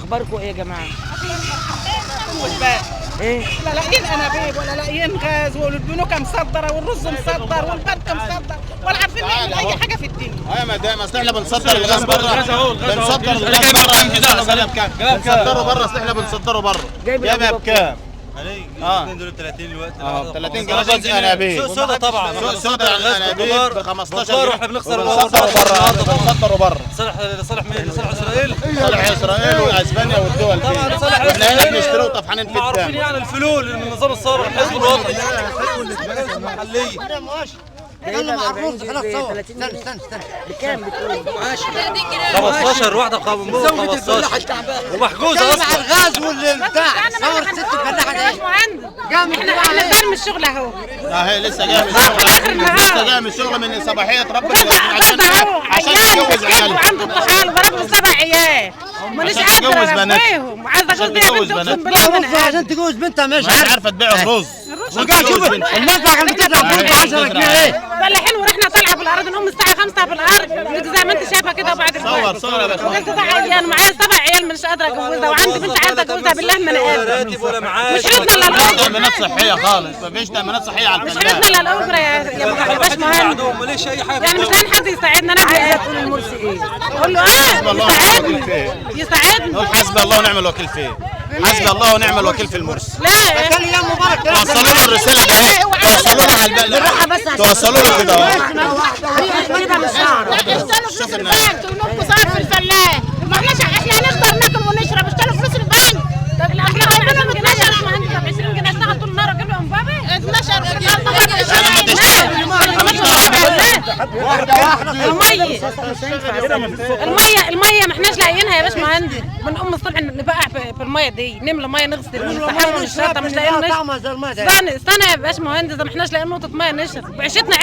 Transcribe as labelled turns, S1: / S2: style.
S1: اخباركم ايه يا جماعه؟
S2: والباقي
S1: ايه؟
S2: لا لاقيين انابيب ولا لاقيين غاز، والبنوك مصدره والرز مصدر والبنك مصدر، ولا عارفين نعمل اي حاجه في الدنيا.
S3: يا مدام اصل احنا بنصدر الغاز بره، بنصدر الغاز بره بنصدره بره، اصل احنا بنصدره بره. جايبها بكام؟
S4: دول 30 دلوقتي
S3: 30 جرام غاز انابيب.
S4: سودا طبعا،
S3: سودا الانابيب ب 15
S4: واحنا بنخسر
S3: بنصدره بره.
S4: صالح مين؟ صالح اسرائيل؟
S3: صالح اسرائيل واسبانيا والدول دي.
S4: طبعا صالح
S3: احنا هنا بنشتري وطفحانين في
S4: معروفين
S3: الدم.
S4: يعني الفلول من نظام الثوره الحزب الوطني المحليه.
S1: جايبها ب 40 جنيه 30 جنيه. استنى بكام بتقول؟
S4: 15 واحده ب 15 ومحجوزه اصلا
S5: مع الغاز والبتاع صور ست الفلاحه دي
S2: احنا جايين من الشغل اهو،
S3: هي لسه جايه من الشغل، لسه جايه من الشغل من صباحيه ربنا عشان تتجوز عيالها.
S2: وعنده طحال وبرضه 7 عيال مانيش قادره اربيهم، عايزه اجوز بنتي اقسم بالله ما انا
S5: عشان تجوز بنتها مش
S3: عارفه تبيع الرز.
S5: المطبخ اللي بتطلع ب 10 جنيه ايه؟
S2: فلاحين ورحنا طالعه في الارض، نقوم الساعه 5 في الارض زي ما انت شايفه كده وبعد
S3: صور يا باشا.
S2: قلت ده عيال معايا 7 عيال مش قادره اجوزها، وعندي بنت عايزه اجوزها بالله ما انا قادره.
S4: راتب ولا معاش
S2: مش حيلتنا الا الاجره،
S3: تامينات صحيه خالص، مفيش تامينات صحيه على
S2: مش
S3: الفلاح.
S2: حيلتنا الا الاجره يا باشمهندس.
S4: ماليش اي حاجه
S2: يعني مش لاقيين حد يساعدنا نعمل ايه؟
S1: تقول المرسي ايه؟
S2: اقول له يساعدني
S3: نقول حسبي الله ونعم الوكيل فيه. حسبي الله ونعم الوكيل في المرسي.
S2: لا
S5: كان ايام مبارك
S3: توصلوا له الرساله ده اهي، توصلوا له على البلد، توصلوا له كده اهو.
S1: تجيبها من الشعر.
S3: شوف الناس
S2: صار في الفلاح، ما احنا هنقدر ناكل ونشرب، اشتروا فلوس البنك. طب احنا ربنا ما جبناش 20 جنيه اشتغل طول النهار اجيب لهم بابي 12 الميه ما احناش لاقيينها يا باشمهندس. بنقوم الصبح نبقع في الميه دي، نملى ميه نغسل ونستحمى ونشرب، مش لاقيين نشرب. استنى يا باشمهندس، ما احناش لاقيين نقطه ميه نشرب، عيشتنا